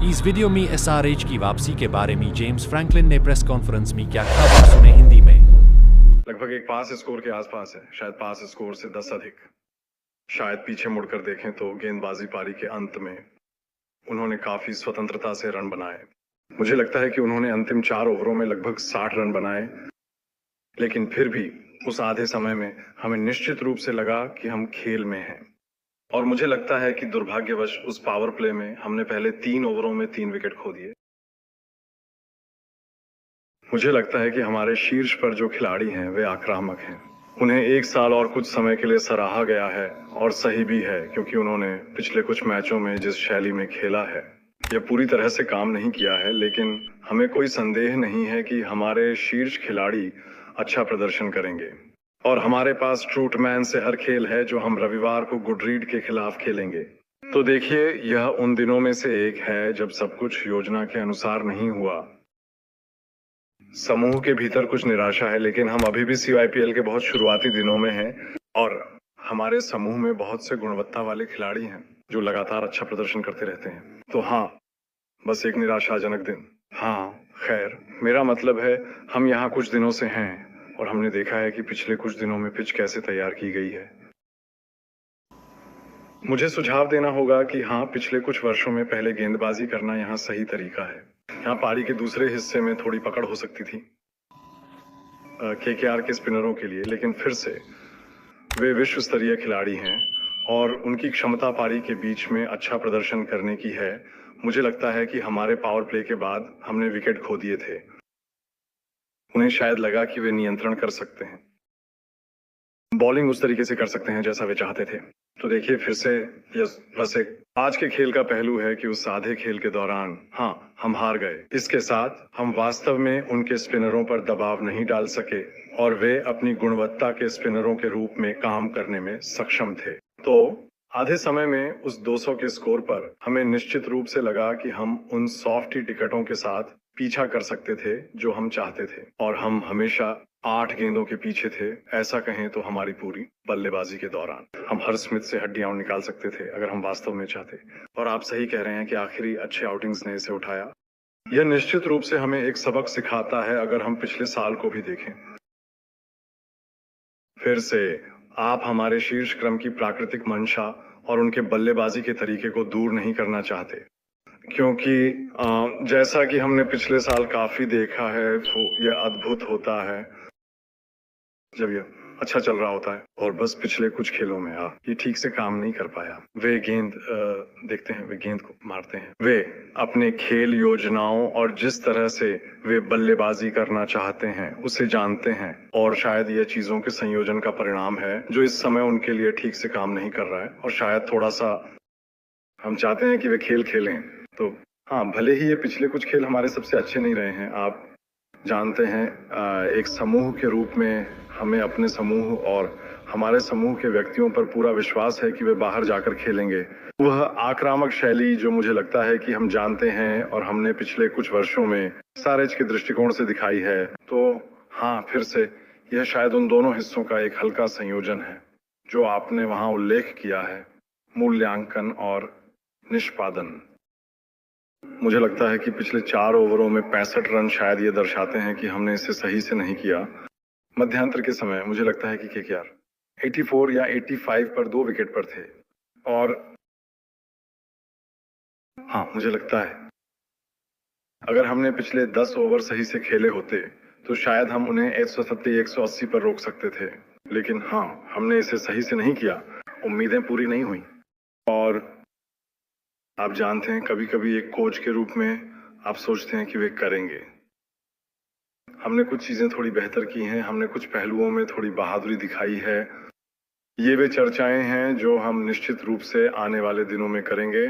इस वीडियो में एसआरएच की वापसी के बारे में जेम्स फ्रैंकलिन ने प्रेस कॉन्फ्रेंस में क्या कहा, सुने हिंदी में। लगभग एक पास स्कोर के आसपास है, शायद पास स्कोर से 10 अधिक। शायद पीछे मुड़कर देखें तो गेंदबाजी पारी के अंत में उन्होंने काफी स्वतंत्रता से रन बनाए। मुझे लगता है कि उन्होंने अंतिम 4 ओवरों में लगभग 60 रन बनाए, लेकिन फिर भी उस आधे समय में हमें निश्चित रूप से लगा कि हम खेल में हैं। और मुझे लगता है कि दुर्भाग्यवश उस पावर प्ले में हमने पहले 3 ओवरों में 3 विकेट खो दिए। मुझे लगता है कि हमारे शीर्ष पर जो खिलाड़ी हैं वे आक्रामक हैं। उन्हें 1 साल और कुछ समय के लिए सराहा गया है, और सही भी है, क्योंकि उन्होंने पिछले कुछ मैचों में जिस शैली में खेला है यह पूरी तरह से काम नहीं किया है। लेकिन हमें कोई संदेह नहीं है कि हमारे शीर्ष खिलाड़ी अच्छा प्रदर्शन करेंगे, और हमारे पास ट्रूटमैन से हर खेल है जो हम रविवार को गुडरीड के खिलाफ खेलेंगे। तो देखिए, यह उन दिनों में से एक है जब सब कुछ योजना के अनुसार नहीं हुआ। समूह के भीतर कुछ निराशा है, लेकिन हम अभी भी CYPL के बहुत शुरुआती दिनों में हैं, और हमारे समूह में बहुत से गुणवत्ता वाले खिलाड़ी हैं जो लगातार अच्छा प्रदर्शन करते रहते हैं। तो हाँ, बस एक निराशाजनक दिन। हाँ, खैर, मेरा मतलब है हम यहाँ कुछ दिनों से हैं, और हमने देखा है कि पिछले कुछ दिनों में पिच कैसे तैयार की गई है। मुझे सुझाव देना होगा कि हाँ, पिछले कुछ वर्षों में पहले गेंदबाजी करना यहाँ सही तरीका है। यहाँ पारी के दूसरे हिस्से में थोड़ी पकड़ हो सकती थी KKR के स्पिनरों के लिए, लेकिन फिर से वे विश्व स्तरीय खिलाड़ी हैं और उनकी क्षमता पारी के बीच में अच्छा प्रदर्शन करने की है। मुझे लगता है कि हमारे पावर प्ले के बाद हमने विकेट खो दिए थे। उन्हें शायद लगा कि वे नियंत्रण कर सकते हैं, बॉलिंग उस तरीके से कर सकते हैं जैसा वे चाहते थे। तो देखिए, फिर से बस एक आज के खेल का पहलू है कि उस आधे खेल के दौरान हाँ, हम हार गए। इसके साथ हम वास्तव में उनके स्पिनरों पर दबाव नहीं डाल सके, और वे अपनी गुणवत्ता के स्पिनरों के रूप में काम करने में सक्षम थे। तो आधे समय में उस 200 के स्कोर पर हमें निश्चित रूप से लगा कि हम उन सॉफ्ट टिकटों के साथ पीछा कर सकते थे जो हम चाहते थे, और हम हमेशा 8 गेंदों के पीछे थे। ऐसा कहें तो हमारी पूरी बल्लेबाजी के दौरान हम हर स्मिथ से हड्डियां निकाल सकते थे अगर हम वास्तव में चाहते। और आप सही कह रहे हैं कि आखिरी अच्छे आउटिंग्स ने इसे उठाया। यह निश्चित रूप से हमें एक सबक सिखाता है। अगर हम पिछले साल को भी देखें, फिर से आप हमारे शीर्ष क्रम की प्राकृतिक मंशा और उनके बल्लेबाजी के तरीके को दूर नहीं करना चाहते, क्योंकि जैसा कि हमने पिछले साल काफी देखा है, यह अद्भुत होता है जब यह अच्छा चल रहा होता है। और बस पिछले कुछ खेलों में ये ठीक से काम नहीं कर पाया। वे गेंद देखते हैं, वे गेंद को मारते हैं। वे अपने खेल योजनाओं और जिस तरह से वे बल्लेबाजी करना चाहते हैं उसे जानते हैं, और शायद यह चीजों के संयोजन का परिणाम है जो इस समय उनके लिए ठीक से काम नहीं कर रहा है। और शायद थोड़ा सा हम चाहते हैं कि वे खेल खेलें। तो हाँ, भले ही ये पिछले कुछ खेल हमारे सबसे अच्छे नहीं रहे हैं, आप जानते हैं, एक समूह के रूप में हमें अपने समूह और हमारे समूह के व्यक्तियों पर पूरा विश्वास है कि वे बाहर जाकर खेलेंगे। वह आक्रामक शैली जो मुझे लगता है कि हम जानते हैं और हमने पिछले कुछ वर्षों में SRH के दृष्टिकोण से दिखाई है। तो हाँ, फिर से यह शायद उन दोनों हिस्सों का एक हल्का संयोजन है जो आपने वहां उल्लेख किया है, मूल्यांकन और निष्पादन। मुझे लगता है कि पिछले 4 ओवरों में 65 रन शायद ये दर्शाते हैं कि हमने इसे सही से नहीं किया। मध्यांतर के समय मुझे लगता है कि KKR 84 या 85 पर 2 विकेट पर थे, और हाँ, मुझे लगता है अगर हमने पिछले 10 ओवर सही से खेले होते तो शायद हम उन्हें 170-180 पर रोक सकते थे। लेकिन हाँ, हमने इसे सही से नहीं किया, उम्मीदें पूरी नहीं हुई। और आप जानते हैं, कभी कभी एक कोच के रूप में आप सोचते हैं कि वे करेंगे। हमने कुछ चीजें थोड़ी बेहतर की हैं, हमने कुछ पहलुओं में थोड़ी बहादुरी दिखाई है। ये वे चर्चाएं हैं जो हम निश्चित रूप से आने वाले दिनों में करेंगे।